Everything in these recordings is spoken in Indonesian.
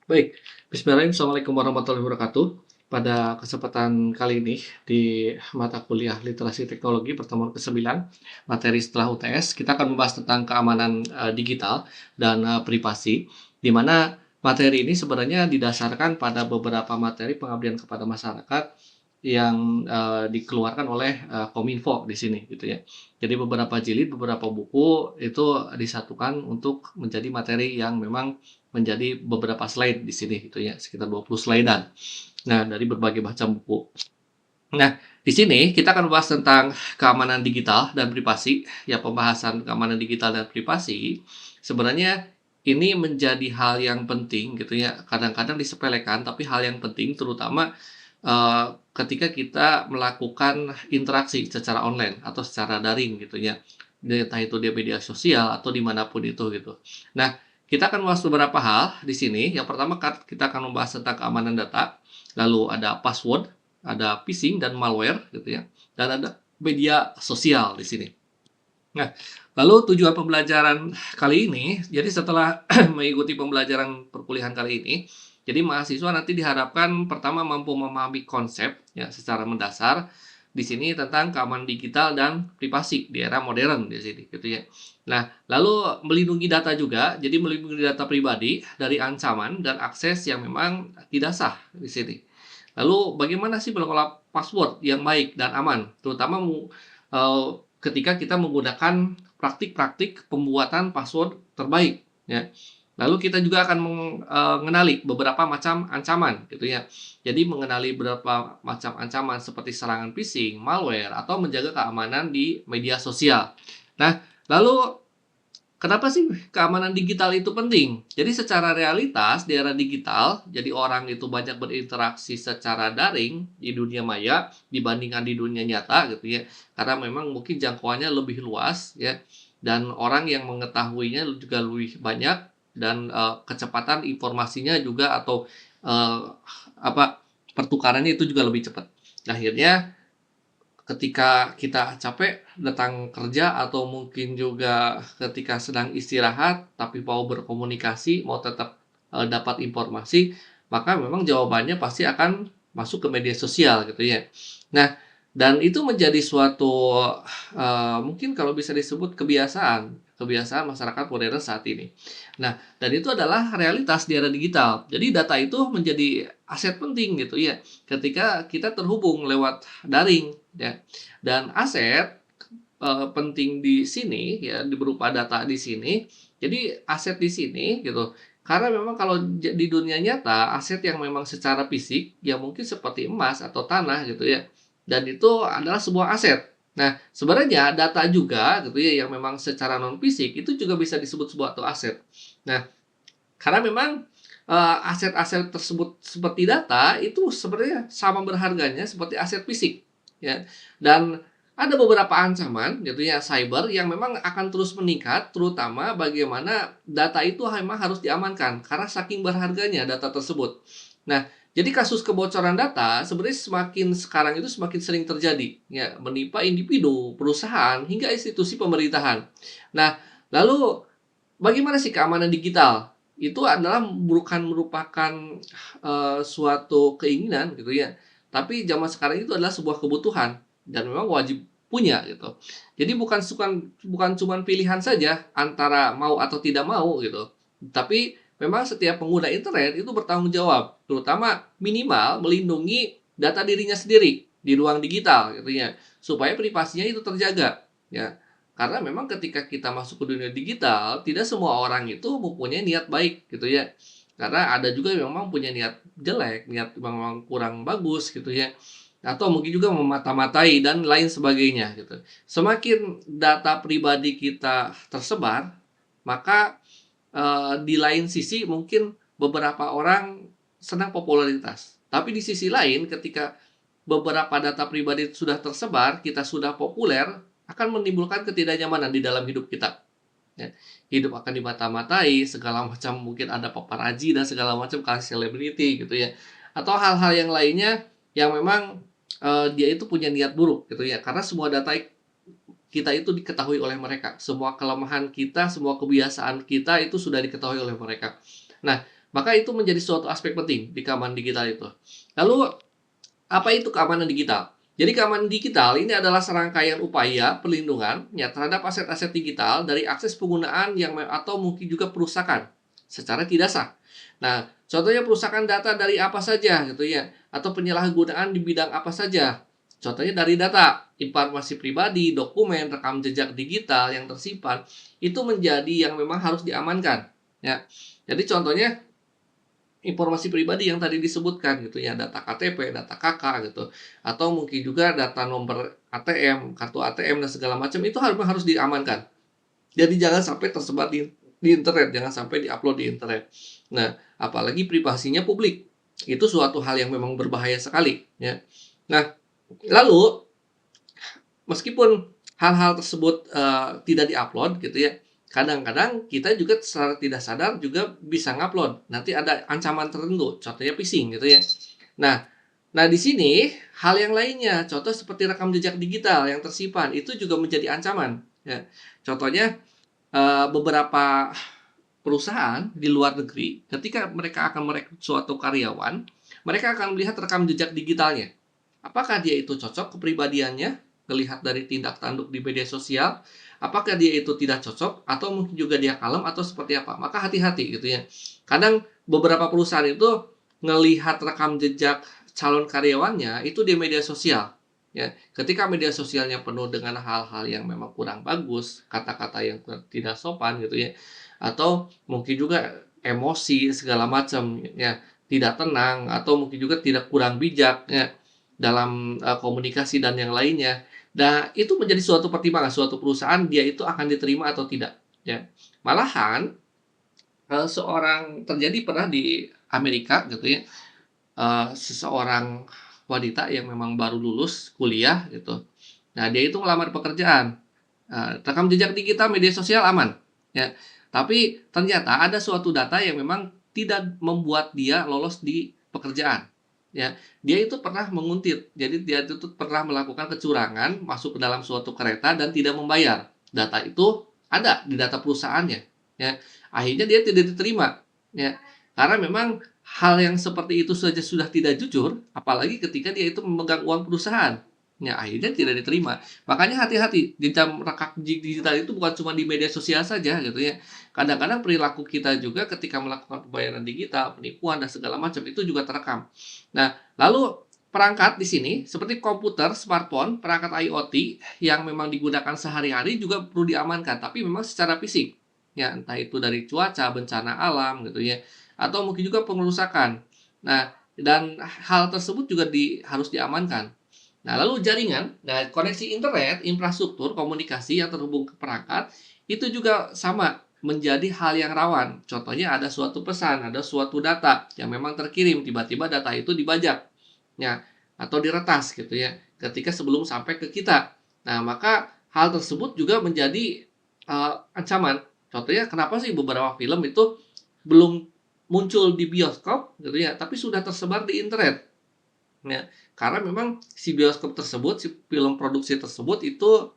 Baik, bismillahirrahmanirrahim. Assalamualaikum warahmatullahi wabarakatuh. Pada kesempatan kali ini di mata kuliah Literasi Teknologi pertemuan ke-9, materi setelah UTS, kita akan membahas tentang keamanan digital dan privasi, di mana materi ini sebenarnya didasarkan pada beberapa materi pengabdian kepada masyarakat yang dikeluarkan oleh Kominfo di sini gitu ya. Jadi beberapa jilid, beberapa buku itu disatukan untuk menjadi materi yang memang menjadi beberapa slide di sini gitu ya, sekitar 20 slide-an. Nah, dari berbagai macam buku. Nah, di sini kita akan membahas tentang keamanan digital dan privasi. Ya, pembahasan keamanan digital dan privasi sebenarnya ini menjadi hal yang penting gitu ya. Kadang-kadang disepelekan, tapi hal yang penting terutama ketika kita melakukan interaksi secara online atau secara daring gitu ya. Entah itu di media sosial atau dimanapun itu gitu. Nah, kita akan membahas beberapa hal di sini. Yang pertama kita akan membahas tentang keamanan data, lalu ada password, ada phishing dan malware gitu ya, dan ada media sosial di sini. Nah, lalu tujuan pembelajaran kali ini, jadi setelah mengikuti pembelajaran perkuliahan kali ini, jadi mahasiswa nanti diharapkan pertama mampu memahami konsep ya secara mendasar di sini tentang keamanan digital dan privasi di era modern di sini gitu ya. Nah, lalu melindungi data juga, jadi melindungi data pribadi dari ancaman dan akses yang memang tidak sah di sini. Lalu bagaimana sih mengelola password yang baik dan aman, terutama ketika kita menggunakan praktik-praktik pembuatan password terbaik ya. Lalu kita juga akan mengenali beberapa macam ancaman gitu ya. Jadi mengenali beberapa macam ancaman seperti serangan phishing, malware, atau menjaga keamanan di media sosial. Nah, lalu kenapa sih keamanan digital itu penting? Jadi secara realitas di era digital, jadi orang itu banyak berinteraksi secara daring di dunia maya dibandingkan di dunia nyata gitu ya. Karena memang mungkin jangkauannya lebih luas ya, dan orang yang mengetahuinya juga lebih banyak, dan kecepatan informasinya juga atau eh, apa pertukarannya itu juga lebih cepat. Akhirnya ketika kita capek datang kerja atau mungkin juga ketika sedang istirahat tapi mau berkomunikasi, mau tetap dapat informasi, maka memang jawabannya pasti akan masuk ke media sosial gitu ya. Nah, dan itu menjadi suatu mungkin kalau bisa disebut kebiasaan, kebiasaan masyarakat modern saat ini. Nah, dan itu adalah realitas di era digital. Jadi data itu menjadi aset penting gitu ya, ketika kita terhubung lewat daring ya. Dan aset penting di sini ya berupa data di sini. Jadi aset di sini gitu. Karena memang kalau di dunia nyata aset yang memang secara fisik ya mungkin seperti emas atau tanah gitu ya. Dan itu adalah sebuah aset. Nah, sebenarnya data juga gitu ya yang memang secara non fisik itu juga bisa disebut sebuah aset. Nah, karena memang aset-aset tersebut seperti data itu sebenarnya sama berharganya seperti aset fisik ya. Dan ada beberapa ancaman gitu ya cyber yang memang akan terus meningkat, terutama bagaimana data itu memang harus diamankan karena saking berharganya data tersebut. Nah, jadi kasus kebocoran data sebenarnya semakin sekarang itu semakin sering terjadi ya, menimpa individu, perusahaan hingga institusi pemerintahan. Nah, lalu bagaimana sih keamanan digital? Itu adalah bukan merupakan suatu keinginan gitu ya, tapi zaman sekarang itu adalah sebuah kebutuhan dan memang wajib punya gitu. Jadi bukan cuman pilihan saja antara mau atau tidak mau gitu, tapi memang setiap pengguna internet itu bertanggung jawab, terutama minimal melindungi data dirinya sendiri di ruang digital gitu ya, supaya privasinya itu terjaga ya. Karena memang ketika kita masuk ke dunia digital, tidak semua orang itu mempunyai niat baik gitu ya. Karena ada juga yang memang punya niat jelek, niat memang kurang bagus gitu ya. Atau mungkin juga memata-matai dan lain sebagainya gitu. Semakin data pribadi kita tersebar, maka di lain sisi mungkin beberapa orang senang popularitas. Tapi di sisi lain ketika beberapa data pribadi sudah tersebar, kita sudah populer, akan menimbulkan ketidaknyamanan di dalam hidup kita. Ya. Hidup akan dimata-matai, segala macam mungkin ada paparazi dan segala macam kasus selebriti gitu ya. Atau hal-hal yang lainnya yang memang dia itu punya niat buruk gitu ya. Karena semua data kita itu diketahui oleh mereka. Semua kelemahan kita, semua kebiasaan kita itu sudah diketahui oleh mereka. Nah, Maka itu menjadi suatu aspek penting di keamanan digital itu. Lalu, apa itu keamanan digital? Jadi keamanan digital ini adalah serangkaian upaya perlindungan ya terhadap aset-aset digital dari akses penggunaan atau mungkin juga perusakan secara tidak sah. Nah, contohnya perusakan data dari apa saja gitu ya, atau penyalahgunaan di bidang apa saja. Contohnya dari data, informasi pribadi, dokumen, rekam jejak digital yang tersimpan itu menjadi yang memang harus diamankan ya. Jadi contohnya informasi pribadi yang tadi disebutkan gitu ya, data KTP, data KK gitu, atau mungkin juga data nomor ATM, kartu ATM dan segala macam itu harus diamankan. Jadi jangan sampai tersebar di internet, jangan sampai diupload di internet. Nah, apalagi privasinya publik. Itu suatu hal yang memang berbahaya sekali ya. Nah, lalu meskipun hal-hal tersebut tidak diupload gitu ya, kadang-kadang kita juga secara tidak sadar juga bisa ngupload. Nanti ada ancaman tertentu, contohnya phishing gitu ya. Nah, nah di sini hal yang lainnya, contoh seperti rekam jejak digital yang tersimpan itu juga menjadi ancaman. Ya. Contohnya beberapa perusahaan di luar negeri, ketika mereka akan merekrut suatu karyawan, mereka akan melihat rekam jejak digitalnya. Apakah dia itu cocok kepribadiannya, melihat dari tindak tanduk di media sosial, apakah dia itu tidak cocok, atau mungkin juga dia kalem, atau seperti apa. Maka hati-hati gitu ya. Kadang beberapa perusahaan itu ngelihat rekam jejak calon karyawannya itu di media sosial. Ya, ketika media sosialnya penuh dengan hal-hal yang memang kurang bagus, kata-kata yang tidak sopan gitu ya, atau mungkin juga emosi segala macam ya, tidak tenang atau mungkin juga tidak kurang bijak ya dalam komunikasi dan yang lainnya. Nah, itu menjadi suatu pertimbangan suatu perusahaan dia itu akan diterima atau tidak ya. Malahan seorang terjadi pernah di Amerika gitu ya, seseorang wanita yang memang baru lulus kuliah gitu. Nah, dia itu melamar pekerjaan, rekam jejak digital media sosial aman, ya. Tapi ternyata ada suatu data yang memang tidak membuat dia lolos di pekerjaan, ya. Dia itu pernah menguntit, jadi dia itu pernah melakukan kecurangan masuk ke dalam suatu kereta dan tidak membayar. Data itu ada di data perusahaannya, ya. Akhirnya dia tidak diterima, ya. Karena memang hal yang seperti itu saja sudah tidak jujur, apalagi ketika dia itu memegang uang perusahaan. Ya, akhirnya tidak diterima. Makanya hati-hati, jejak rekam digital itu bukan cuma di media sosial saja gitu ya. Kadang-kadang perilaku kita juga ketika melakukan pembayaran digital, penipuan dan segala macam itu juga terekam. Nah, lalu perangkat di sini seperti komputer, smartphone, perangkat IoT yang memang digunakan sehari-hari juga perlu diamankan, tapi memang secara fisik. Ya, entah itu dari cuaca, bencana alam gitu ya, atau mungkin juga pengerusakan. Nah, dan hal tersebut juga harus diamankan. Nah, lalu jaringan, nah koneksi internet, infrastruktur komunikasi yang terhubung ke perangkat itu juga sama menjadi hal yang rawan. Contohnya ada suatu pesan, ada suatu data yang memang terkirim, tiba-tiba data itu dibajak, ya, atau diretas gitu ya, ketika sebelum sampai ke kita. Nah, maka hal tersebut juga menjadi ancaman. Contohnya kenapa sih beberapa film itu belum muncul di bioskop gitu ya, tapi sudah tersebar di internet. Ya, karena memang si bioskop tersebut, si film produksi tersebut itu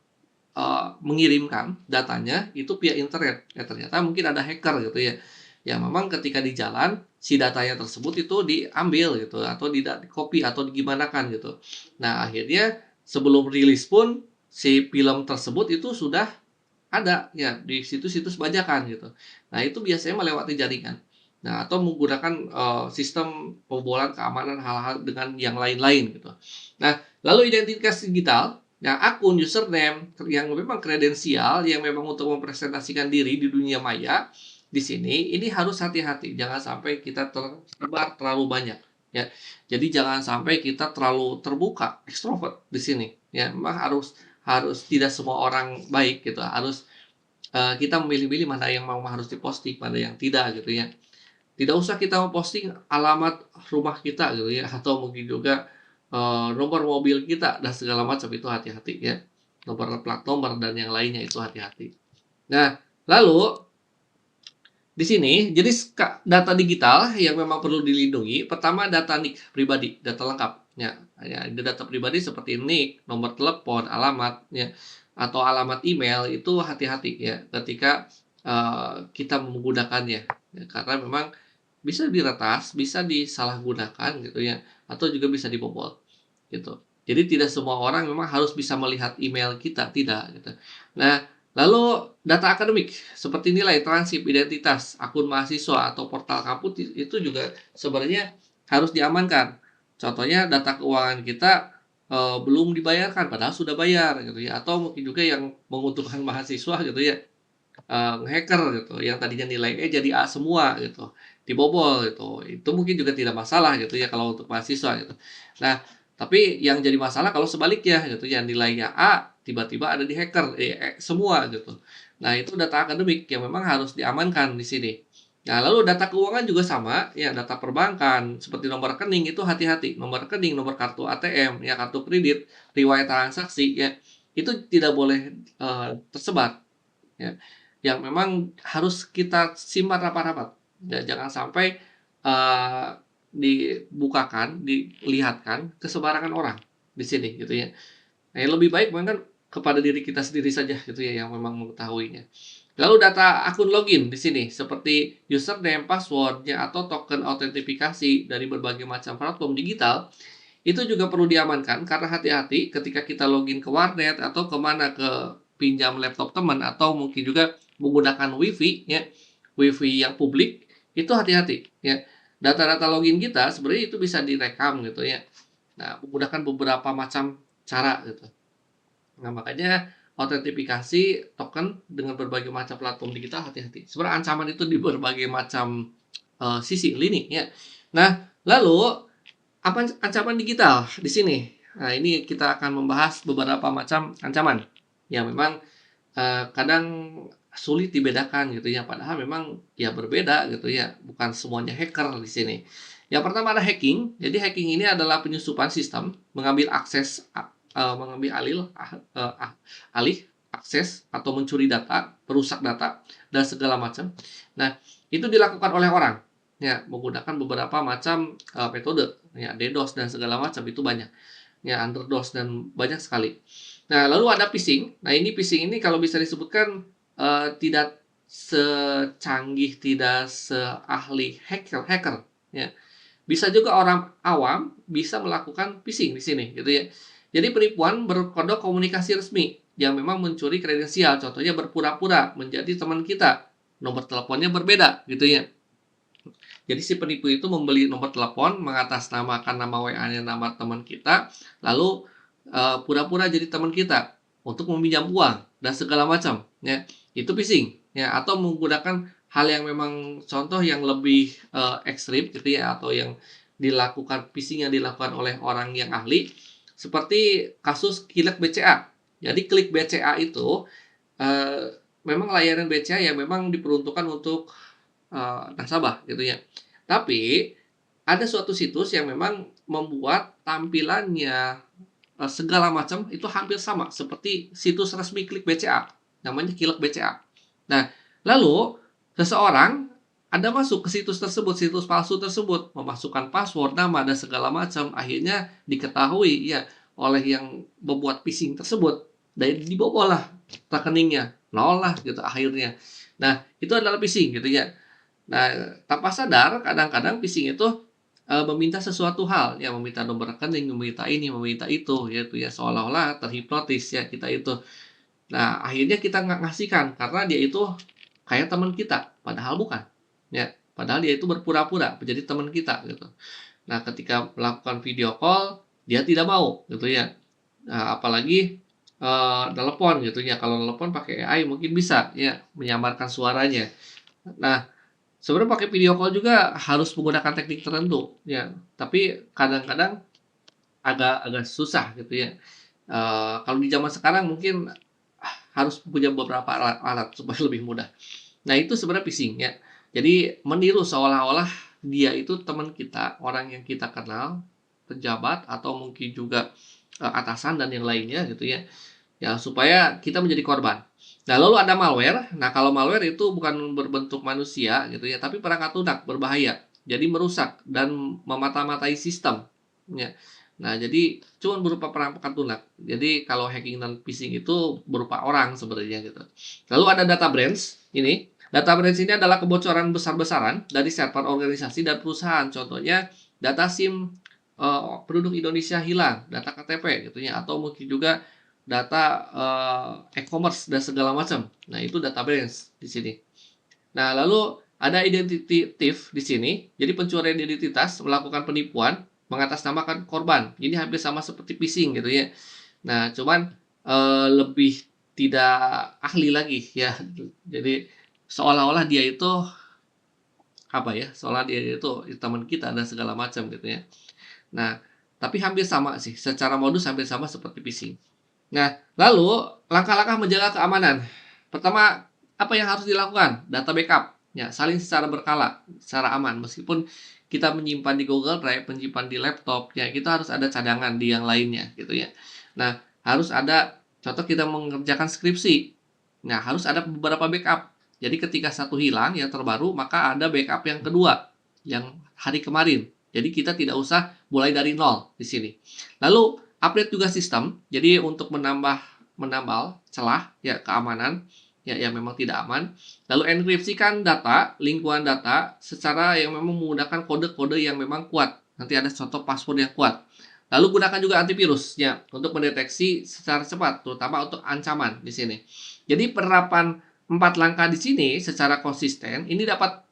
mengirimkan datanya itu via internet. Ya ternyata mungkin ada hacker gitu ya. Yang memang ketika di jalan si datanya tersebut itu diambil gitu atau tidak di-copy atau digimanakan gitu. Nah, akhirnya sebelum rilis pun si film tersebut itu sudah ada ya di situs-situs bajakan gitu. Nah, itu biasanya melewati jaringan. Nah, atau menggunakan sistem pembobolan keamanan hal-hal dengan yang lain-lain gitu. Nah, lalu identitas digital, ya akun, username yang memang kredensial yang memang untuk mempresentasikan diri di dunia maya, di sini ini harus hati-hati, jangan sampai kita tersebar terlalu banyak ya. Jadi jangan sampai kita terlalu terbuka, ekstrovert di sini ya. Memang harus harus tidak semua orang baik gitu, harus kita memilih-milih mana yang mau harus diposting, mana yang tidak gitu ya. Tidak usah kita posting alamat rumah kita gitu ya, atau mungkin juga nomor mobil kita dan segala macam itu hati-hati ya. Nomor plat nomor dan yang lainnya itu hati-hati. Nah, lalu di sini jadi data digital yang memang perlu dilindungi, pertama data NIK pribadi, data lengkap ya. Ya, data pribadi seperti NIK, nomor telepon, alamat ya, atau alamat email itu hati-hati ya ketika kita menggunakannya. Ya, karena memang bisa diretas, bisa disalahgunakan gitu ya, atau juga bisa dibobol gitu. Jadi tidak semua orang memang harus bisa melihat email kita, tidak gitu. Nah, lalu data akademik seperti nilai, transkrip, identitas, akun mahasiswa atau portal kampus itu juga sebenarnya harus diamankan. Contohnya data keuangan kita belum dibayarkan padahal sudah bayar gitu ya, atau mungkin juga yang menguntungkan mahasiswa gitu ya, nge-hacker gitu, yang tadinya nilai E jadi A semua gitu, dibobol gitu. Itu mungkin juga tidak masalah gitu ya kalau untuk mahasiswa gitu. Nah, tapi yang jadi masalah kalau sebaliknya gitu ya, nilainya A tiba-tiba ada di hacker, E semua gitu. Nah, itu data akademik yang memang harus diamankan di sini. Nah, lalu data keuangan juga sama, ya data perbankan seperti nomor rekening itu hati-hati, nomor rekening, nomor kartu ATM, ya kartu kredit, riwayat transaksi ya, itu tidak boleh, tersebar ya, yang memang harus kita simpan rapat-rapat. Ya, jangan sampai dibukakan, dilihatkan ke sembarangan orang di sini gitu ya. Nah, yang lebih baik memang kan kepada diri kita sendiri saja gitu ya yang memang mengetahuinya. Lalu data akun login di sini seperti username, password-nya atau token autentifikasi dari berbagai macam platform digital itu juga perlu diamankan karena hati-hati ketika kita login ke warnet atau kemana ke pinjam laptop teman atau mungkin juga menggunakan WiFi ya, WiFi yang publik itu hati-hati ya. Data-data login kita sebenarnya itu bisa direkam gitu ya. Nah, menggunakan beberapa macam cara gitu. Nah, makanya autentifikasi token dengan berbagai macam platform digital hati-hati. Sebenarnya ancaman itu di berbagai macam sisi lini ya. Nah, lalu apa ancaman digital di sini? Nah, ini kita akan membahas beberapa macam ancaman yang memang kadang sulit dibedakan gitu ya, padahal memang ya berbeda gitu ya, bukan semuanya hacker di sini. Yang pertama ada hacking. Jadi hacking ini adalah penyusupan sistem, mengambil akses mengambil alih akses atau mencuri data, merusak data dan segala macam. Nah, itu dilakukan oleh orang ya menggunakan beberapa macam metode ya DDoS dan segala macam itu banyak ya underdose dan banyak sekali. Nah, lalu ada phishing. Nah, ini phishing ini kalau bisa disebutkan tidak secanggih, tidak seahli hacker ya. Bisa juga orang awam bisa melakukan phishing di sini gitu ya. Jadi penipuan berkode komunikasi resmi yang memang mencuri kredensial, contohnya berpura-pura menjadi teman kita, nomor teleponnya berbeda gitu ya. Jadi si penipu itu membeli nomor telepon, mengatasnamakan nama WA-nya nama teman kita, lalu pura-pura jadi teman kita untuk meminjam uang dan segala macam, ya. Itu phishing, ya, atau menggunakan hal yang memang contoh yang lebih ekstrim gitu ya, atau yang dilakukan phishing yang dilakukan oleh orang yang ahli, seperti kasus Klik BCA. Jadi Klik BCA itu memang layanan BCA yang memang diperuntukkan untuk nasabah gitu ya. Tapi ada suatu situs yang memang membuat tampilannya segala macam itu hampir sama seperti situs resmi Klik BCA, namanya Klik BCA. Nah, lalu seseorang ada masuk ke situs tersebut, situs palsu tersebut, memasukkan password, nama dan segala macam, akhirnya diketahui ya oleh yang membuat phishing tersebut dan dibobol lah rekeningnya, nol lah gitu akhirnya. Nah, itu adalah phishing gitu ya. Nah, tanpa sadar kadang-kadang phishing itu meminta sesuatu hal, ya meminta nomor rekening, meminta ini, meminta itu, yaitu ya seolah-olah terhipnotis ya kita itu. Nah, akhirnya kita nggak ngasihkan karena dia itu kayak teman kita, padahal bukan. Ya, padahal dia itu berpura-pura menjadi teman kita gitu. Nah, ketika melakukan video call, dia tidak mau gitu ya. Nah, apalagi telepon gitu ya. Kalau telepon pakai AI mungkin bisa ya menyamarkan suaranya. Nah, sebenarnya pakai video call juga harus menggunakan teknik tertentu ya, tapi kadang-kadang agak agak susah gitu ya. Kalau di zaman sekarang mungkin harus punya beberapa alat supaya lebih mudah. Nah, itu sebenarnya phishing ya. Jadi meniru seolah-olah dia itu teman kita, orang yang kita kenal, pejabat atau mungkin juga atasan dan yang lainnya gitu ya. Ya, supaya kita menjadi korban. Nah, lalu ada malware. Nah, kalau malware itu bukan berbentuk manusia gitu ya, tapi perangkat lunak berbahaya. Jadi merusak dan memata-matai sistem. Ya. Nah, jadi cuma berupa perangkat lunak. Jadi kalau hacking dan phishing itu berupa orang sebenarnya gitu. Lalu ada data breach ini. Data breach ini adalah kebocoran besar-besaran dari server organisasi dan perusahaan. Contohnya data SIM penduduk Indonesia hilang, data KTP gitu ya, atau mungkin juga data e-commerce dan segala macam. Nah, itu data breach di sini. Nah, lalu ada identity thief di sini. Jadi pencurian identitas melakukan penipuan mengatasnamakan korban. Ini hampir sama seperti phishing gitu ya. Nah, cuman lebih tidak ahli lagi ya. Jadi seolah-olah dia itu apa ya? Seolah dia itu teman kita dan segala macam gitu ya. Nah, tapi hampir sama sih. Secara modus hampir sama seperti phishing. Nah, lalu langkah-langkah menjaga keamanan. Pertama, apa yang harus dilakukan? Data backup. Ya, salin secara berkala, secara aman. Meskipun kita menyimpan di Google Drive, menyimpan di laptop, ya kita harus ada cadangan di yang lainnya, gitu ya. Nah, harus ada, contoh kita mengerjakan skripsi. Nah, harus ada beberapa backup. Jadi ketika satu hilang, yang terbaru, maka ada backup yang kedua, yang hari kemarin. Jadi kita tidak usah mulai dari nol di sini. Lalu update juga sistem. Jadi untuk menambal celah ya keamanan ya yang memang tidak aman. Lalu enkripsikan data, lingkungan data secara yang memang menggunakan kode-kode yang memang kuat. Nanti ada contoh password yang kuat. Lalu gunakan juga antivirus ya untuk mendeteksi secara cepat, terutama untuk ancaman di sini. Jadi penerapan 4 langkah di sini secara konsisten ini dapat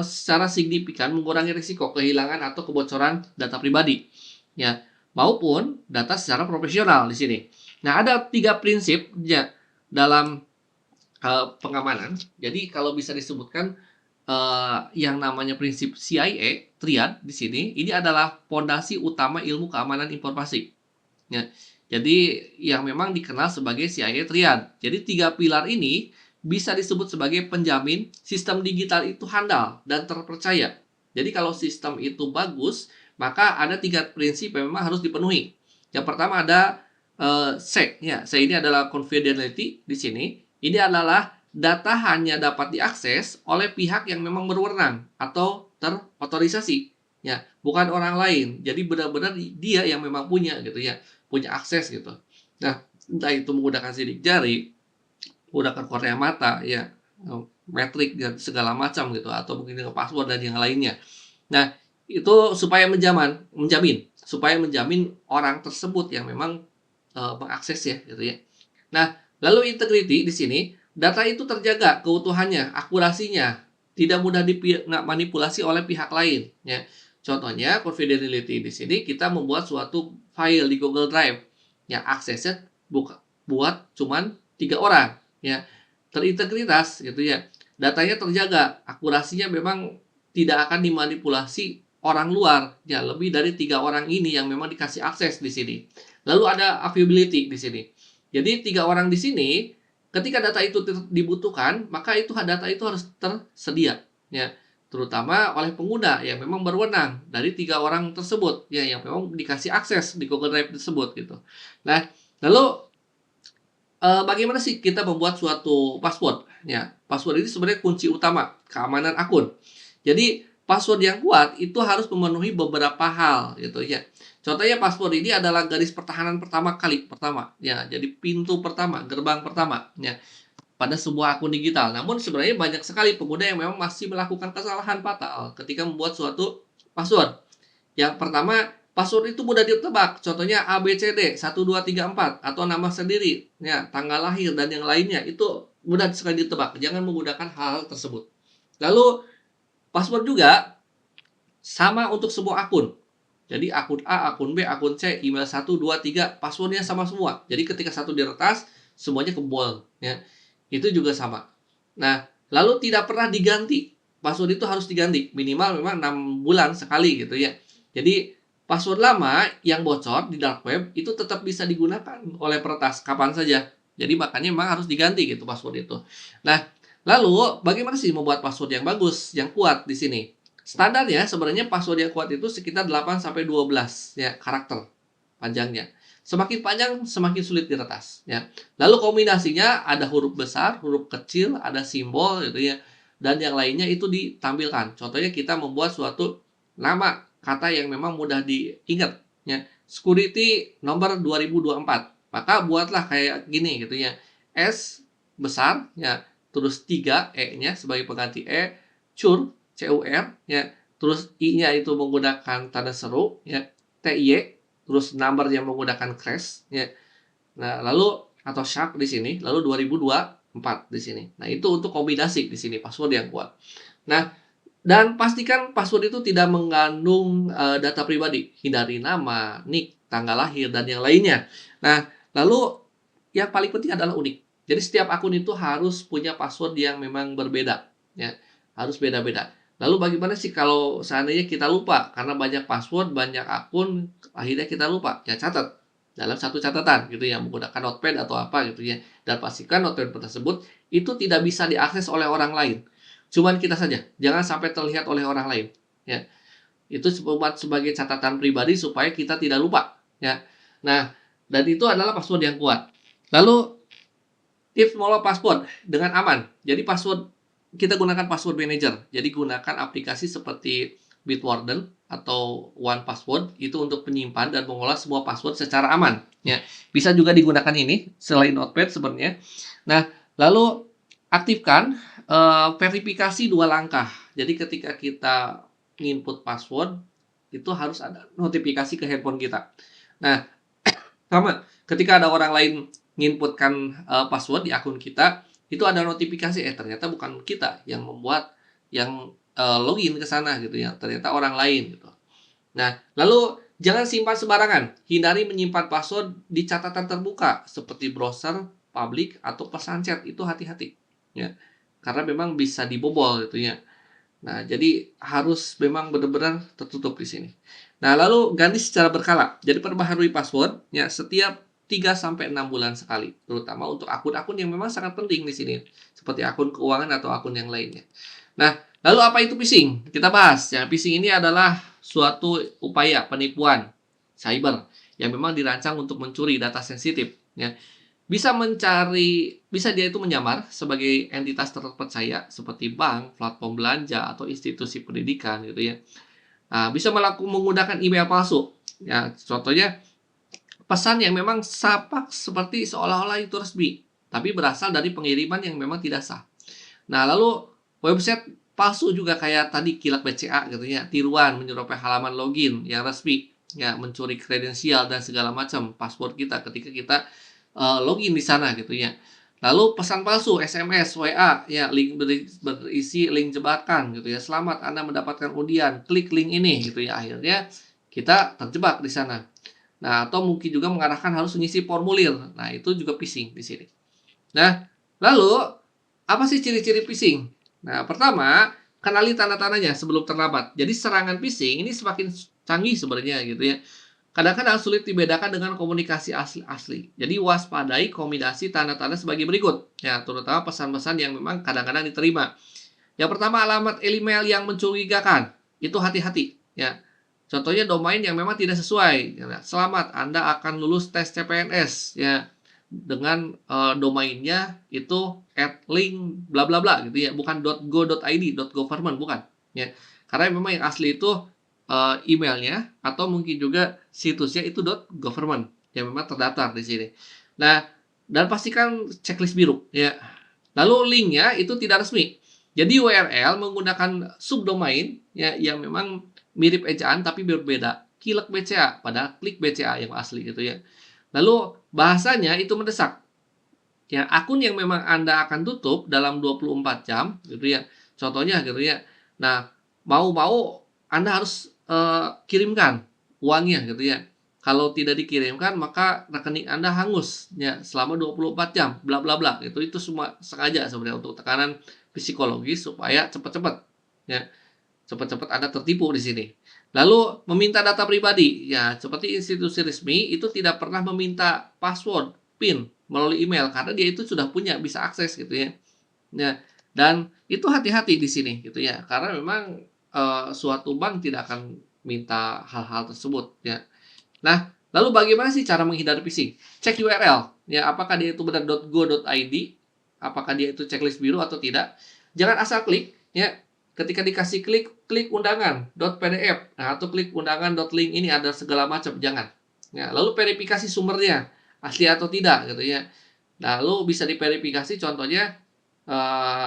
secara signifikan mengurangi risiko kehilangan atau kebocoran data pribadi ya maupun data secara profesional di sini. Nah, ada 3 prinsip ya dalam pengamanan. Jadi kalau bisa disebutkan yang namanya prinsip CIA triad di sini ini adalah fondasi utama ilmu keamanan informasi. Ya. Jadi yang memang dikenal sebagai CIA triad. Jadi 3 pilar ini bisa disebut sebagai penjamin sistem digital itu handal dan terpercaya. Jadi kalau sistem itu bagus, maka ada 3 prinsip yang memang harus dipenuhi. Yang pertama ada SE, ya. SE ini adalah confidentiality di sini. Ini adalah data hanya dapat diakses oleh pihak yang memang berwenang atau terotorisasi, ya, bukan orang lain. Jadi benar-benar dia yang memang punya gitu ya, punya akses gitu. Nah, entah itu menggunakan sidik jari, menggunakan kornea mata, ya, metrik dan segala macam gitu, atau mungkin dengan password dan yang lainnya. Nah, itu supaya menjamin orang tersebut yang memang mengakses ya gitu ya. Nah, lalu integrity di sini data itu terjaga keutuhannya, akurasinya, tidak mudah dimanipulasi oleh pihak lain ya. Contohnya confidentiality di sini kita membuat suatu file di Google Drive yang aksesnya buat cuman 3 orang ya. Terintegritas gitu ya. Datanya terjaga, akurasinya memang tidak akan dimanipulasi orang luar ya, lebih dari 3 orang ini yang memang dikasih akses di sini. Lalu ada availability di sini. Jadi 3 orang di sini ketika data itu dibutuhkan, maka data itu harus tersedia ya, terutama oleh pengguna yang memang berwenang dari 3 orang tersebut ya yang memang dikasih akses di Google Drive tersebut gitu. Nah, lalu bagaimana sih kita membuat suatu password ya? Password ini sebenarnya kunci utama keamanan akun. Jadi password yang kuat itu harus memenuhi beberapa hal gitu ya. Contohnya password ini adalah garis pertahanan pertama ya. Jadi pintu pertama, gerbang pertama ya pada sebuah akun digital. Namun sebenarnya banyak sekali pengguna yang memang masih melakukan kesalahan fatal ketika membuat suatu password. Yang pertama, password itu mudah ditebak. Contohnya ABCD 1234 atau nama sendiri, ya, tanggal lahir dan yang lainnya itu mudah sekali ditebak. Jangan menggunakan hal tersebut. Lalu password juga sama untuk sebuah akun. Jadi akun A, akun B, akun C, email 1, 2, 3, passwordnya sama semua. Jadi ketika satu diretas, semuanya kebol. Ya. Itu juga sama. Nah, lalu tidak pernah diganti. Password itu harus diganti. Minimal memang 6 bulan sekali gitu ya. Jadi password lama yang bocor di dark web itu tetap bisa digunakan oleh peretas kapan saja. Jadi makanya memang harus diganti gitu password itu. Nah, lalu bagaimana sih membuat password yang bagus, yang kuat di sini? Standarnya sebenarnya password yang kuat itu sekitar 8 sampai 12 ya karakter panjangnya. Semakin panjang semakin sulit diretas ya. Lalu kombinasinya ada huruf besar, huruf kecil, ada simbol gitu ya. Dan yang lainnya itu ditampilkan. Contohnya kita membuat suatu nama kata yang memang mudah diingat ya. Security nomor 2024. Maka buatlah kayak gini gitu ya. S besar ya, terus 3 E-nya sebagai pengganti E, CUR, CUR, ya, terus I-nya itu menggunakan tanda seru, ya, TY, terus number yang menggunakan crash, ya. Nah, lalu atau shark di sini, lalu 2024 di sini. Nah, itu untuk kombinasi di sini password yang kuat. Nah, dan pastikan password itu tidak mengandung data pribadi, hindari nama, nick, tanggal lahir, dan yang lainnya. Nah, lalu yang paling penting adalah unik. Jadi setiap akun itu harus punya password yang memang berbeda, ya, harus beda-beda. Lalu bagaimana sih kalau seandainya kita lupa karena banyak password, banyak akun, akhirnya kita lupa? Ya catat dalam satu catatan gitu ya, menggunakan notepad atau apa gitu ya. Dan pastikan notepad tersebut itu tidak bisa diakses oleh orang lain. Cuman kita saja, jangan sampai terlihat oleh orang lain, ya. Itu buat sebagai catatan pribadi supaya kita tidak lupa, ya. Nah, dan itu adalah password yang kuat. Lalu tips mengelola password dengan aman. Jadi password kita gunakan password manager. Jadi gunakan aplikasi seperti Bitwarden atau One Password itu untuk menyimpan dan mengolah semua password secara aman. Ya, bisa juga digunakan ini selain Notepad sebenarnya. Nah, lalu aktifkan verifikasi 2 langkah. Jadi ketika kita input password itu harus ada notifikasi ke handphone kita. Nah, sama, ketika ada orang lain nginputkan password di akun kita, itu ada notifikasi, ternyata bukan kita yang membuat, yang login ke sana gitu ya, ternyata orang lain gitu. Nah, lalu jangan simpan sembarangan. Hindari menyimpan password di catatan terbuka seperti browser, publik, atau pesan chat. Itu hati-hati, ya. Karena memang bisa dibobol gitu ya. Nah, jadi harus memang benar-benar tertutup di sini. Nah, lalu ganti secara berkala. Jadi perbaharui password ya setiap 3 sampai 6 bulan sekali, terutama untuk akun-akun yang memang sangat penting di sini, seperti akun keuangan atau akun yang lainnya. Nah, lalu apa itu phishing? Kita bahas. Ya, phishing ini adalah suatu upaya penipuan cyber yang memang dirancang untuk mencuri data sensitif, ya. Bisa dia itu menyamar sebagai entitas terpercaya seperti bank, platform belanja, atau institusi pendidikan gitu ya. Nah, bisa menggunakan email palsu. Ya, contohnya pesan yang memang sapak seperti seolah-olah itu resmi, tapi berasal dari pengiriman yang memang tidak sah. Nah, lalu website palsu juga kayak tadi Kilat BCA gitu ya, tiruan menyerupai halaman login yang resmi, ya, mencuri kredensial dan segala macam password kita ketika kita login di sana gitu ya. Lalu pesan palsu, SMS, WA, ya, link berisi link jebakan gitu ya. Selamat Anda mendapatkan undian, klik link ini gitu ya. Akhirnya kita terjebak di sana. Nah, atau mungkin juga mengarahkan harus mengisi formulir. Nah, itu juga phishing di sini. Nah, lalu apa sih ciri-ciri phishing? Nah, pertama, kenali tanda-tandanya sebelum terlambat. Jadi serangan phishing ini semakin canggih sebenarnya gitu ya. Kadang-kadang sulit dibedakan dengan komunikasi asli. Jadi waspadai kombinasi tanda-tanda sebagai berikut. Ya, terutama pesan-pesan yang memang kadang-kadang diterima. Yang pertama, alamat email yang mencurigakan. Itu hati-hati, ya. Contohnya domain yang memang tidak sesuai. Ya, selamat, Anda akan lulus tes CPNS, ya. Dengan domainnya itu @link bla bla bla gitu ya, bukan .go.id, .government bukan, ya. Karena memang yang asli itu emailnya atau mungkin juga situsnya itu .government yang memang terdaftar di sini. Nah, dan pastikan checklist biru ya. Lalu linknya itu tidak resmi. Jadi URL menggunakan subdomain ya yang memang mirip ejaan tapi berbeda. Kilek BCA pada klik BCA yang asli gitu ya. Lalu bahasanya itu mendesak. Ya, akun yang memang Anda akan tutup dalam 24 jam gitu ya. Contohnya gitu ya. Nah, mau-mau Anda harus kirimkan uangnya gitu ya. Kalau tidak dikirimkan maka rekening Anda hangus ya selama 24 jam bla bla bla gitu. Itu semua sengaja sebenarnya untuk tekanan psikologis supaya cepat-cepat ya. Cepat-cepat Anda tertipu di sini. Lalu meminta data pribadi. Ya, seperti institusi resmi itu tidak pernah meminta password, PIN melalui email karena dia itu sudah punya bisa akses gitu ya. Nah, dan itu hati-hati di sini gitu ya. Karena memang suatu bank tidak akan minta hal-hal tersebut ya. Nah, lalu bagaimana sih cara menghindari phishing? Cek URL ya, apakah dia itu benar .go.id, apakah dia itu checklist biru atau tidak. Jangan asal klik ya. Ketika dikasih klik undangan .pdf, nah, atau klik undangan .link ini ada segala macam, jangan. Ya, lalu verifikasi sumbernya asli atau tidak gitu ya. Lalu bisa diverifikasi contohnya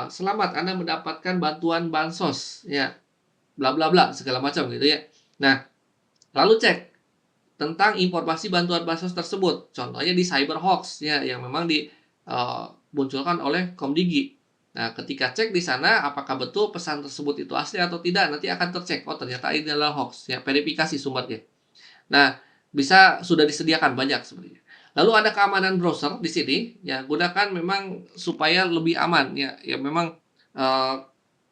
"Selamat Anda mendapatkan bantuan bansos," ya, bla bla bla, segala macam gitu ya. Nah, lalu cek tentang informasi bantuan bansos tersebut. Contohnya di Cyberhoax ya, yang memang munculkan oleh Komdigi. Nah, ketika cek di sana apakah betul pesan tersebut itu asli atau tidak, nanti akan tercek, oh ternyata ini adalah hoax ya, verifikasi sumbernya. Nah, sudah disediakan banyak sebenarnya. Lalu ada keamanan browser di sini, ya gunakan memang supaya lebih aman ya, ya memang eh,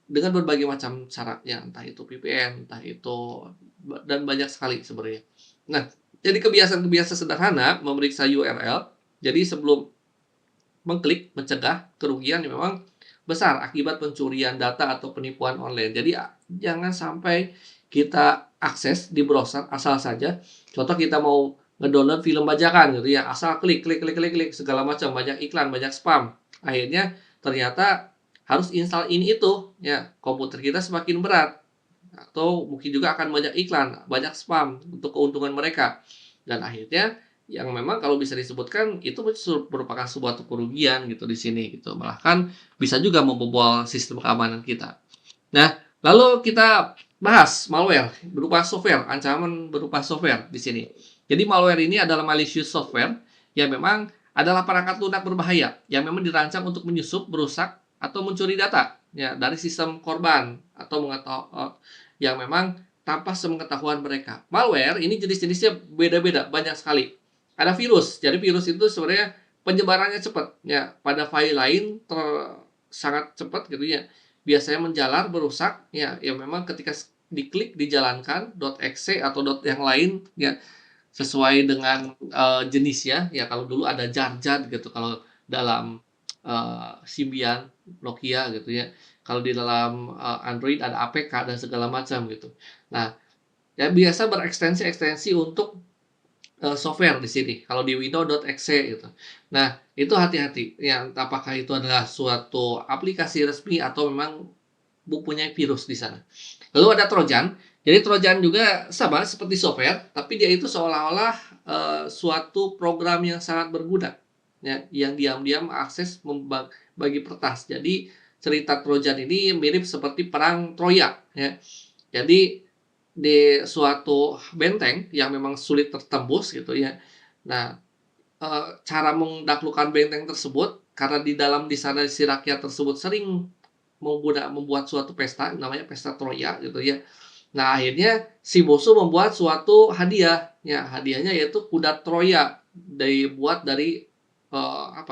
dengan berbagai macam cara ya, entah itu VPN, entah itu dan banyak sekali sebenarnya. Nah, jadi kebiasaan-kebiasaan sederhana memeriksa URL. Jadi sebelum mengklik mencegah kerugian yang memang besar akibat pencurian data atau penipuan online. Jadi jangan sampai kita akses di browser asal saja. Contoh kita mau ngedownload film bajakan gitu ya, asal klik klik klik klik klik segala macam, banyak iklan, banyak spam. Akhirnya ternyata harus install ini itu ya, komputer kita semakin berat atau mungkin juga akan banyak iklan, banyak spam untuk keuntungan mereka. Dan akhirnya yang memang kalau bisa disebutkan itu merupakan suatu kerugian gitu di sini gitu. Bahkan bisa juga membobol sistem keamanan kita. Nah, lalu kita bahas malware berupa software, ancaman berupa software di sini. Jadi malware ini adalah malicious software yang memang adalah perangkat lunak berbahaya yang memang dirancang untuk menyusup, merusak, atau mencuri data ya dari sistem korban atau yang memang tanpa sepengetahuan mereka. Malware ini jenis-jenisnya beda-beda, banyak sekali. Ada virus, jadi virus itu sebenarnya penyebarannya cepat ya. Pada file lain sangat cepat gitu ya. Biasanya menjalar, merusak ya, yang memang ketika diklik dijalankan .exe atau yang lain ya, sesuai dengan jenisnya ya. Kalau dulu ada jar-jar gitu kalau dalam Symbian, Nokia gitu ya. Kalau di dalam Android ada APK dan segala macam gitu. Nah, ya biasa berekstensi-ekstensi untuk software di sini. Kalau di Windows.exe gitu. Nah, itu hati-hati. Ya, apakah itu adalah suatu aplikasi resmi atau memang mempunyai virus di sana. Lalu ada Trojan. Jadi Trojan juga sama seperti software, tapi dia itu seolah-olah suatu program yang sangat berguna, ya, yang diam-diam akses bagi pertas. Jadi cerita Trojan ini mirip seperti perang Troya, ya. Jadi di suatu benteng yang memang sulit tertembus gitu ya. Nah, cara menaklukkan benteng tersebut karena di sana si rakyat tersebut sering membuat suatu pesta namanya pesta Troya gitu ya. Nah, akhirnya si musuh membuat suatu hadiah. Ya, hadiahnya yaitu kuda Troya dibuat dari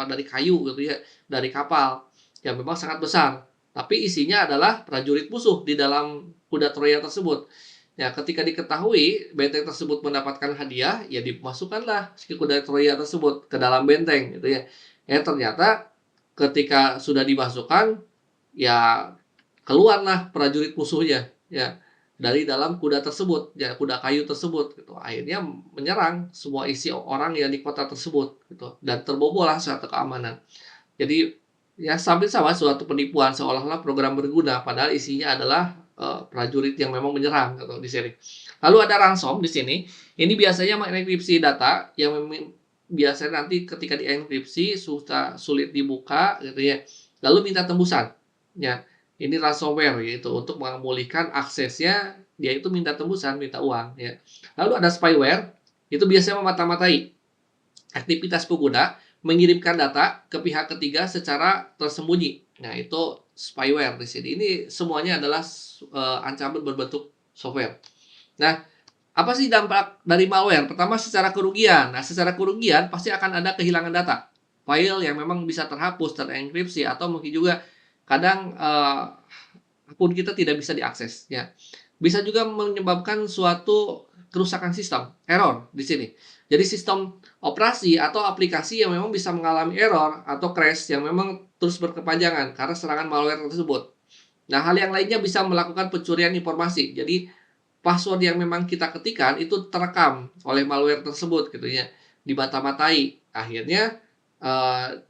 dari kayu gitu ya, dari kapal yang memang sangat besar. Tapi isinya adalah prajurit musuh di dalam kuda Troya tersebut. Ya, ketika diketahui benteng tersebut mendapatkan hadiah, ya dimasukkanlah si kuda Troya tersebut ke dalam benteng gitu ya. Ternyata ketika sudah dimasukkan, ya keluarlah prajurit musuhnya ya dari dalam kuda tersebut ya, kuda kayu tersebut gitu. Akhirnya menyerang semua isi orang yang di kota tersebut gitu, dan terbobollah suatu keamanan. Jadi ya sambil sama suatu penipuan seolah-olah program berguna padahal isinya adalah prajurit yang memang menyerang gitu di sini. Lalu ada ransom di sini. Ini biasanya mengenkripsi data yang biasanya nanti ketika dienkripsi sulit dibuka gitu ya. Lalu minta tembusan. Ya, ini ransomware gitu untuk memulihkan aksesnya, dia itu minta tembusan, minta uang ya. Lalu ada spyware, itu biasanya memata-matai aktivitas pengguna, mengirimkan data ke pihak ketiga secara tersembunyi. Nah, itu spyware di sini. Ini semuanya adalah ancaman berbentuk software. Nah, apa sih dampak dari malware? Pertama, secara kerugian. Nah, secara kerugian pasti akan ada kehilangan data. File yang memang bisa terhapus, terenkripsi, atau mungkin juga kadang akun kita tidak bisa diakses. Ya, bisa juga menyebabkan suatu kerusakan sistem, error di sini. Jadi sistem operasi atau aplikasi yang memang bisa mengalami error atau crash yang memang terus berkepanjangan karena serangan malware tersebut. Nah, hal yang lainnya bisa melakukan pencurian informasi. Jadi password yang memang kita ketikkan itu terekam oleh malware tersebut gitu ya, dimata-matai. Akhirnya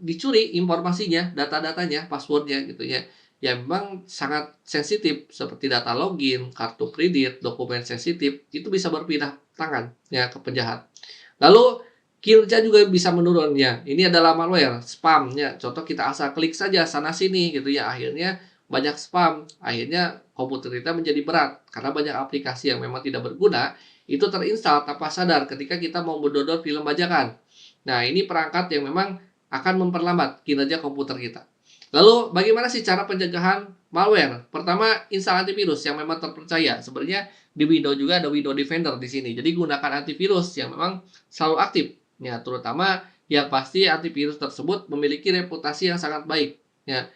dicuri informasinya, data-datanya, passwordnya gitu ya. Ya memang sangat sensitif seperti data login, kartu kredit, dokumen sensitif itu bisa berpindah tangan ya ke penjahat. Lalu kinerja juga bisa menurun ya. Ini adalah malware, spam ya. Contoh kita asal klik saja sana sini gitu ya. Akhirnya banyak spam. Akhirnya komputer kita menjadi berat karena banyak aplikasi yang memang tidak berguna itu terinstall tanpa sadar ketika kita mau mendownload film bajakan. Nah, ini perangkat yang memang akan memperlambat kinerja komputer kita. Lalu bagaimana sih cara pencegahan malware? Pertama, install antivirus yang memang terpercaya. Sebenarnya di Windows juga ada Windows Defender di sini. Jadi gunakan antivirus yang memang selalu aktif. Ya, terutama yang pasti antivirus tersebut memiliki reputasi yang sangat baik. Ya,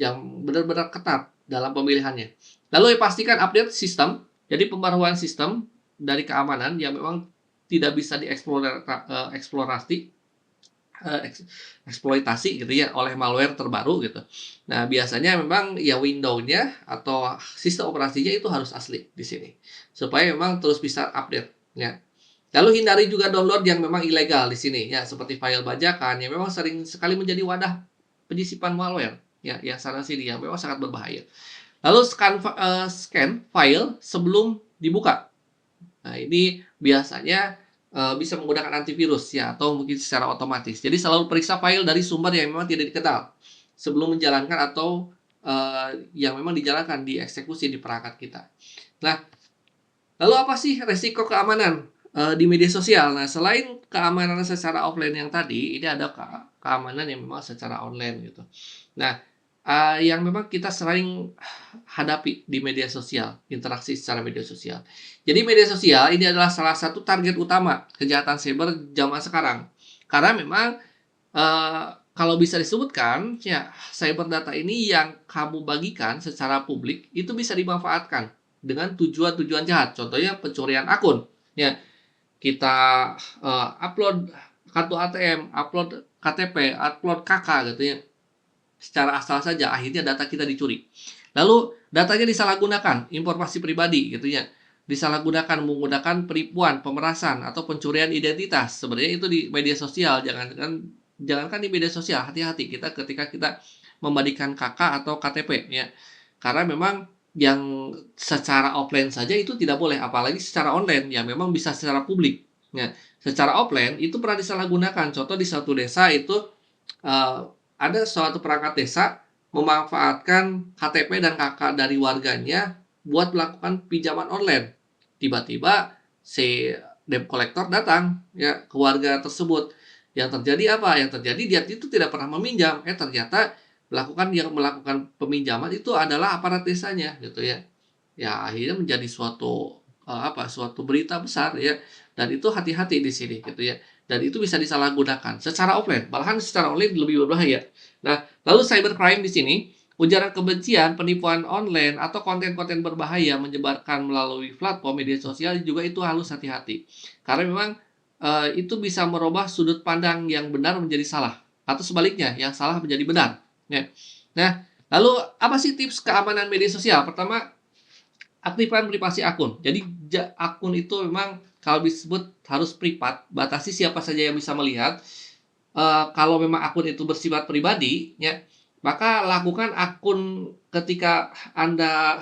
yang benar-benar ketat dalam pemilihannya. Lalu pastikan update sistem. Jadi pembaruan sistem dari keamanan yang memang tidak bisa dieksplorasi eksploitasi gitu ya oleh malware terbaru gitu. Nah, biasanya memang ya Windows-nya atau sistem operasinya itu harus asli di sini supaya memang terus bisa update ya. Lalu hindari juga download yang memang ilegal di sini ya, seperti file bajakan yang memang sering sekali menjadi wadah penyisipan malware ya, yang sana sini yang memang sangat berbahaya. Lalu scan file sebelum dibuka. Nah, ini biasanya bisa menggunakan antivirus ya atau mungkin secara otomatis. Jadi selalu periksa file dari sumber yang memang tidak dikenal sebelum menjalankan atau yang memang dijalankan dieksekusi di perangkat kita. Nah, lalu apa sih resiko keamanan di media sosial? Nah, selain keamanan secara offline yang tadi, ini ada keamanan yang memang secara online gitu. Nah, yang memang kita sering hadapi di media sosial, interaksi secara media sosial. Jadi media sosial ini adalah salah satu target utama kejahatan cyber zaman sekarang. Karena memang kalau bisa disebutkan, ya cyber data ini yang kamu bagikan secara publik itu bisa dimanfaatkan dengan tujuan-tujuan jahat. Contohnya pencurian akun. Ya, kita upload kartu ATM, upload KTP, upload KK gitu ya. Secara asal saja akhirnya data kita dicuri. Lalu datanya disalahgunakan, informasi pribadi gitu ya. Disalahgunakan menggunakan penipuan, pemerasan atau pencurian identitas. Sebenarnya itu di media sosial, jangankan di media sosial, hati-hati kita ketika kita membandingkan KK atau KTP ya. Karena memang yang secara offline saja itu tidak boleh, apalagi secara online yang memang bisa secara publik. Ya, secara offline itu pernah disalahgunakan. Contoh di satu desa itu uh, ada suatu perangkat desa memanfaatkan KTP dan KK dari warganya buat melakukan pinjaman online. Tiba-tiba si debt collector datang ya ke warga tersebut. Yang terjadi apa? Yang terjadi dia itu tidak pernah meminjam. Ternyata melakukan peminjaman itu adalah aparat desanya gitu ya. Ya akhirnya menjadi suatu berita besar ya. Dan itu hati-hati di sini gitu ya. Dan itu bisa disalahgunakan secara offline, bahkan secara online lebih berbahaya. Nah, lalu cybercrime di sini, ujaran kebencian, penipuan online, atau konten-konten berbahaya menyebarkan melalui platform media sosial juga itu harus hati-hati. Karena memang itu bisa merubah sudut pandang yang benar menjadi salah, atau sebaliknya, yang salah menjadi benar. Ya. Nah, lalu apa sih tips keamanan media sosial? Pertama, aktifkan privasi akun. Jadi akun itu memang kalau disebut harus privat, batasi siapa saja yang bisa melihat. Kalau memang akun itu bersifat pribadi, ya, maka lakukan akun ketika Anda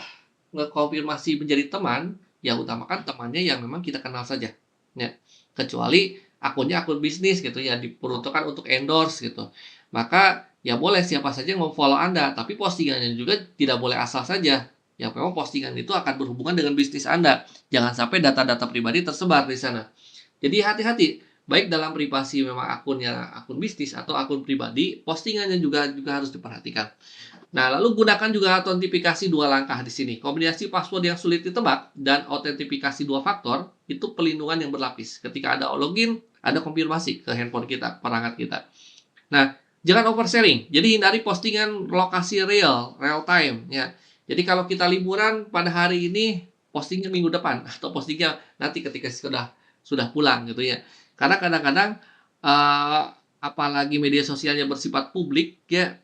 ngekonfirmasi menjadi teman, ya utamakan temannya yang memang kita kenal saja. Ya. Kecuali akunnya akun bisnis gitu ya, diperuntukkan untuk endorse gitu. Maka ya boleh siapa saja yang memfollow Anda, tapi postingannya juga tidak boleh asal saja. Yang memang postingan itu akan berhubungan dengan bisnis Anda. Jangan sampai data-data pribadi tersebar di sana. Jadi hati-hati, baik dalam privasi memang akunnya akun bisnis atau akun pribadi, postingannya juga harus diperhatikan. Nah, lalu gunakan juga autentifikasi dua langkah di sini. Kombinasi password yang sulit ditebak dan autentifikasi dua faktor itu pelindungan yang berlapis. Ketika ada login, ada konfirmasi ke handphone kita, perangkat kita. Nah, jangan oversharing. Jadi hindari postingan lokasi real time ya. Jadi kalau kita liburan pada hari ini, postingnya minggu depan atau postingnya nanti ketika sudah pulang gitu ya. Karena kadang-kadang apalagi media sosialnya bersifat publik ya.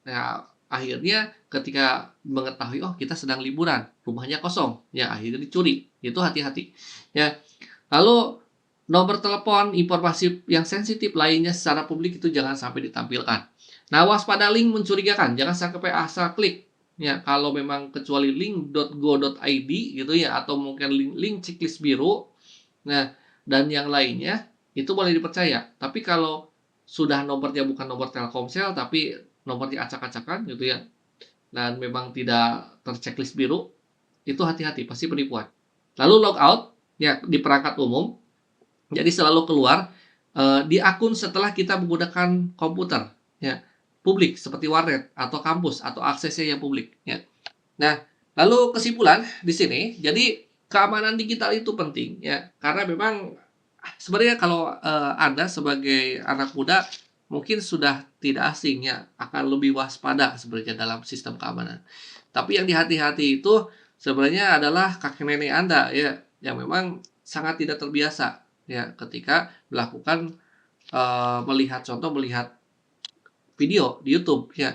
Nah, akhirnya ketika mengetahui oh kita sedang liburan, rumahnya kosong, ya akhirnya dicuri. Itu hati-hati. Ya. Lalu nomor telepon, informasi yang sensitif lainnya secara publik itu jangan sampai ditampilkan. Nah, waspada link mencurigakan, jangan sampai asal klik. Ya, kalau memang kecuali link.go.id gitu ya atau mungkin link checklist biru. Nah, dan yang lainnya itu boleh dipercaya. Tapi kalau sudah nomornya bukan nomor Telkomsel, tapi nomornya acak-acakan gitu ya, dan memang tidak terchecklist biru, itu hati-hati, pasti penipuan. Lalu logout, ya di perangkat umum, jadi selalu keluar di akun setelah kita menggunakan komputer, ya publik seperti warnet atau kampus atau aksesnya yang publik. Ya. Nah, lalu kesimpulan di sini, jadi keamanan digital itu penting, ya karena memang sebenarnya kalau Anda sebagai anak muda mungkin sudah tidak asing ya akan lebih waspada sebenarnya dalam sistem keamanan. Tapi yang dihati-hati itu sebenarnya adalah kakek nenek Anda ya, yang memang sangat tidak terbiasa ya ketika melakukan, melihat video di YouTube ya.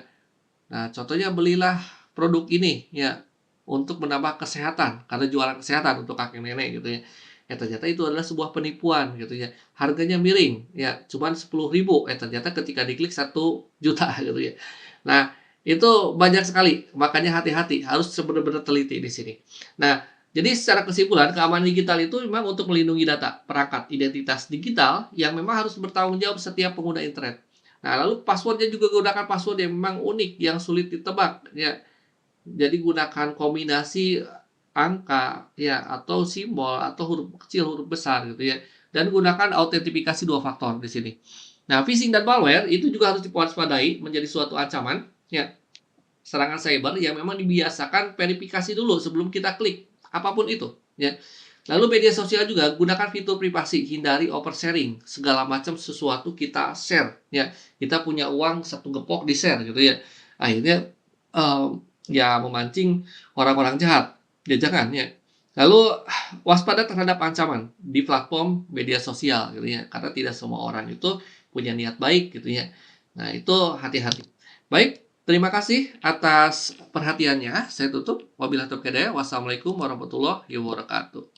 Nah, contohnya belilah produk ini ya untuk menambah kesehatan karena jualan kesehatan untuk kakek nenek gitu ya. Ternyata itu adalah sebuah penipuan gitu ya. Harganya miring ya, cuman 10.000. Ternyata ketika diklik 1 juta gitu ya. Nah, itu banyak sekali. Makanya hati-hati, harus benar-benar teliti di sini. Nah, jadi secara kesimpulan keamanan digital itu memang untuk melindungi data, perangkat identitas digital yang memang harus bertanggung jawab setiap pengguna internet. Nah, lalu password-nya juga gunakan password yang memang unik, yang sulit ditebak, ya. Jadi gunakan kombinasi angka, ya, atau simbol, atau huruf kecil, huruf besar, gitu ya. Dan gunakan autentifikasi 2 faktor di sini. Nah, phishing dan malware itu juga harus diwaspadai menjadi suatu ancaman, ya, serangan cyber yang memang dibiasakan verifikasi dulu sebelum kita klik, apapun itu, ya. Lalu media sosial juga gunakan fitur privasi, hindari oversharing, segala macam sesuatu kita share, ya. Kita punya uang 1 gepok di-share gitu ya. Akhirnya ya memancing orang-orang jahat. Ya jangan ya. Lalu waspada terhadap ancaman di platform media sosial gitu ya. Karena tidak semua orang itu punya niat baik gitu ya. Nah, itu hati-hati. Baik, terima kasih atas perhatiannya. Saya tutup. Wabillahi taufiq hidayah. Wassalamualaikum warahmatullahi wabarakatuh.